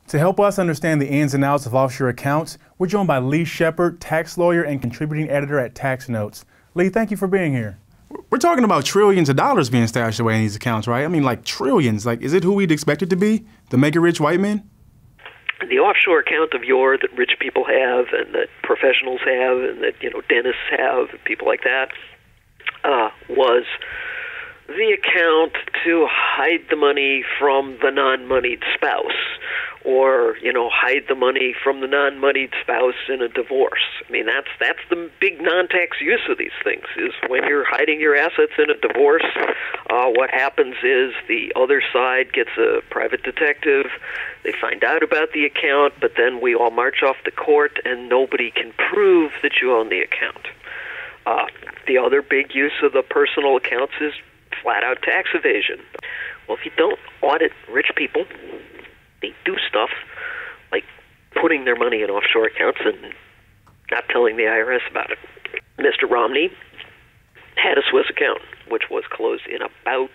To help us understand the ins and outs of offshore accounts, we're joined by Lee Shepard, tax lawyer and contributing editor at Tax Notes. Lee, thank you for being here. We're talking about trillions of dollars being stashed away in these accounts, right? I mean, like trillions. Like, is it who we'd expect it to be? The mega-rich white men? The offshore account of yore that rich people have and that professionals have and that, dentists have, and people like that, was the account to hide the money from the non-moneyed spouse, or hide the money from the non-moneyed spouse in a divorce. I mean, that's the big non-tax use of these things, is when you're hiding your assets in a divorce, what happens is the other side gets a private detective, they find out about the account, but then we all march off to court and nobody can prove that you own the account. The other big use of the personal accounts is flat-out tax evasion. Well, if you don't audit rich people, they do stuff like putting their money in offshore accounts and not telling the IRS about it. Mr. Romney had a Swiss account, which was closed in about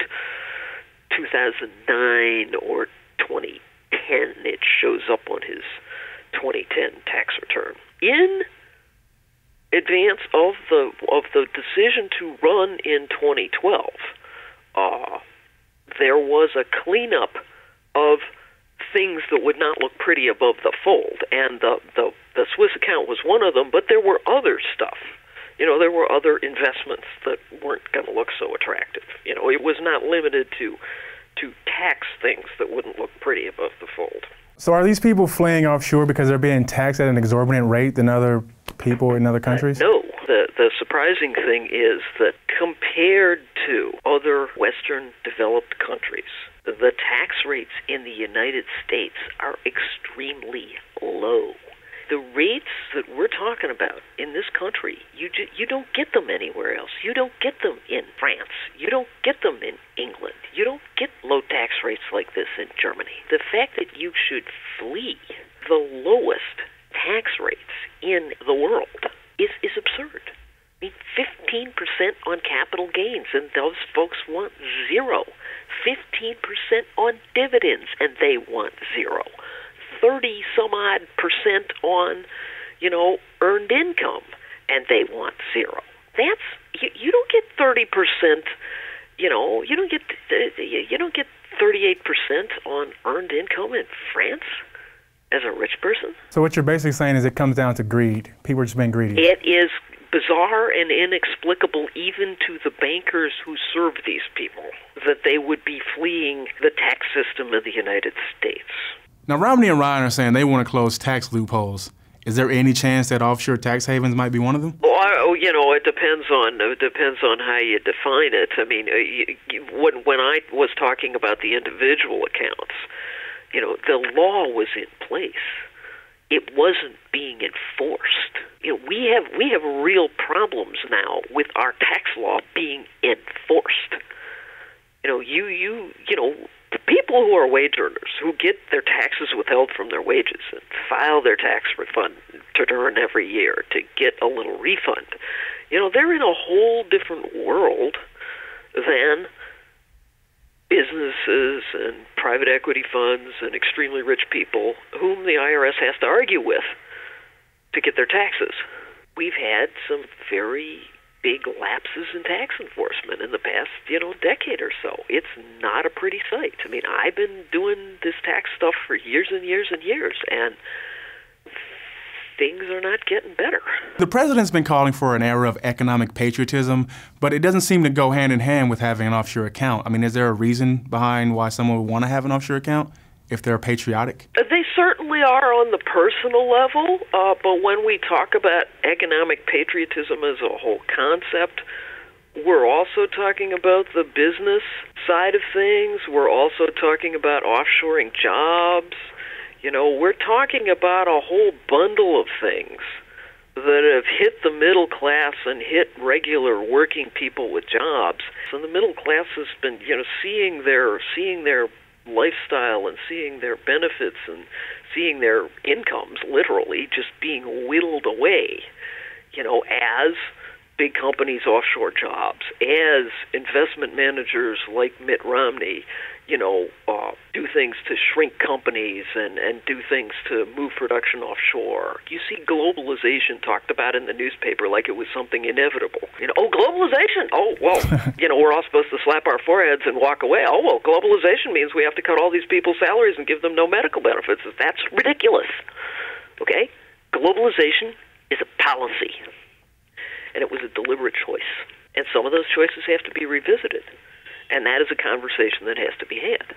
2009 or 2010. It shows up on his 2010 tax return. In advance of the decision to run in 2012, there was a cleanup of things that would not look pretty above the fold, and the Swiss account was one of them, but there were other stuff. There were other investments that weren't going to look so attractive. It was not limited to tax things that wouldn't look pretty above the fold. So are these people fleeing offshore because they're being taxed at an exorbitant rate than other people in other countries? No. The surprising thing is that compared to other Western developed countries, the tax rates in the United States are extremely low. The rates that we're talking about in this country, you don't get them anywhere else. You don't get them in France. You don't get them in England. You don't get low tax rates like this in Germany. The fact that you should flee the lowest tax rates in the world is absurd. I mean, 15% on capital gains, and those folks want zero. 15% on dividends, and they want zero. 30-some-odd% on, earned income, and they want zero. That's you don't get 30%. You don't get 38% on earned income in France as a rich person. So what you're basically saying is it comes down to greed. People are just being greedy. It is bizarre and inexplicable even to the bankers who serve these people that they would be fleeing the tax system of the United States. Now, Romney and Ryan are saying they want to close tax loopholes. Is there any chance that offshore tax havens might be one of them? Well, it depends on how you define it. I mean, when I was talking about the individual accounts, the law was in place. It wasn't being enforced. We have real problems now with our tax law being enforced. People who are wage earners, who get their taxes withheld from their wages and file their tax refund to earn every year to get a little refund, they're in a whole different world than businesses and private equity funds and extremely rich people whom the IRS has to argue with to get their taxes. We've had some very big lapses in tax enforcement in the past, decade or so. It's not a pretty sight. I mean, I've been doing this tax stuff for years and years and years, and things are not getting better. The president's been calling for an era of economic patriotism, but it doesn't seem to go hand in hand with having an offshore account. I mean, is there a reason behind why someone would want to have an offshore account if they're patriotic? They certainly are on the personal level, but when we talk about economic patriotism as a whole concept, we're also talking about the business side of things. We're also talking about offshoring jobs. We're talking about a whole bundle of things that have hit the middle class and hit regular working people with jobs. So the middle class has been, seeing their lifestyle and seeing their benefits and seeing their incomes literally just being whittled away, as big companies offshore jobs, as investment managers like Mitt Romney, do things to shrink companies and do things to move production offshore. You see globalization talked about in the newspaper like it was something inevitable. Globalization. Oh, well, we're all supposed to slap our foreheads and walk away. Oh, well, globalization means we have to cut all these people's salaries and give them no medical benefits. That's ridiculous. Okay? Globalization is a policy, and it was a deliberate choice. And some of those choices have to be revisited. And that is a conversation that has to be had.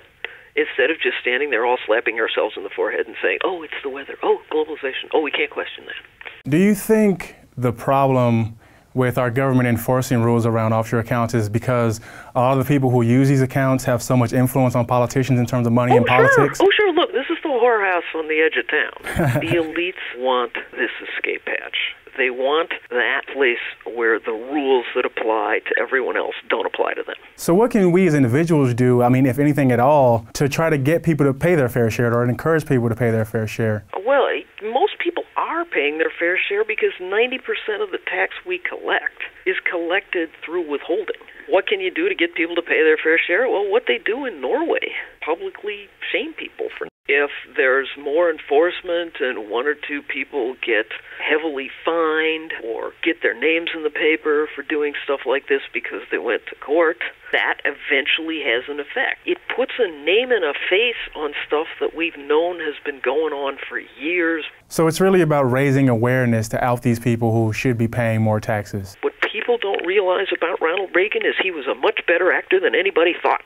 Instead of just standing there all slapping ourselves in the forehead and saying, oh, it's the weather, oh, globalization, oh, we can't question that. Do you think the problem with our government enforcing rules around offshore accounts is because a lot of the people who use these accounts have so much influence on politicians in terms of money and politics? Oh, sure. Look, this is the whorehouse on the edge of town. The elites want this escape hatch. They want that place where the rules that apply to everyone else don't apply to them. So what can we as individuals do, if anything at all, to try to get people to pay their fair share or encourage people to pay their fair share? Well, most people are paying their fair share because 90% of the tax we collect is collected through withholding. What can you do to get people to pay their fair share? Well, what they do in Norway, publicly shame people for. If there's more enforcement and one or two people get heavily fined or get their names in the paper for doing stuff like this because they went to court, that eventually has an effect. It puts a name and a face on stuff that we've known has been going on for years. So it's really about raising awareness to out these people who should be paying more taxes. What people don't realize about Ronald Reagan is he was a much better actor than anybody thought.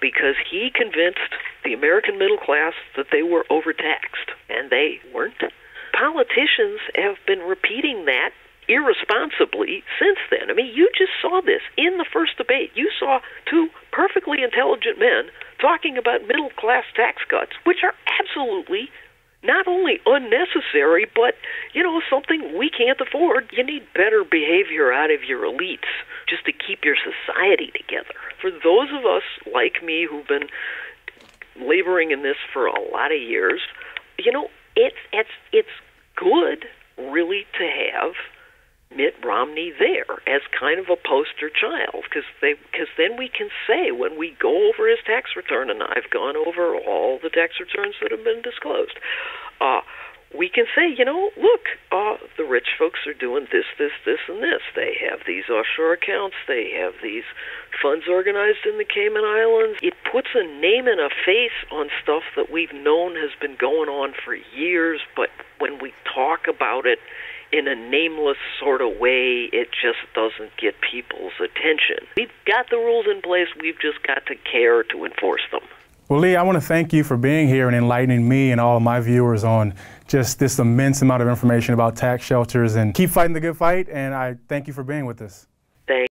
Because he convinced the American middle class that they were overtaxed, and they weren't. Politicians have been repeating that irresponsibly since then. You just saw this in the first debate. You saw two perfectly intelligent men talking about middle-class tax cuts, which are absolutely not only unnecessary, but, something we can't afford. You need better behavior out of your elites just to keep your society together. For those of us like me who've been laboring in this for a lot of years, it's good, really, to have Mitt Romney there as kind of a poster child, because then we can say when we go over his tax return, and I've gone over all the tax returns that have been disclosed, we can say, look, the rich folks are doing this, and this. They have these offshore accounts. They have these funds organized in the Cayman Islands. It puts a name and a face on stuff that we've known has been going on for years, but when we talk about it in a nameless sort of way, it just doesn't get people's attention. We've got the rules in place. We've just got to care to enforce them. Well, Lee, I want to thank you for being here and enlightening me and all of my viewers on just this immense amount of information about tax shelters, and keep fighting the good fight, and I thank you for being with us.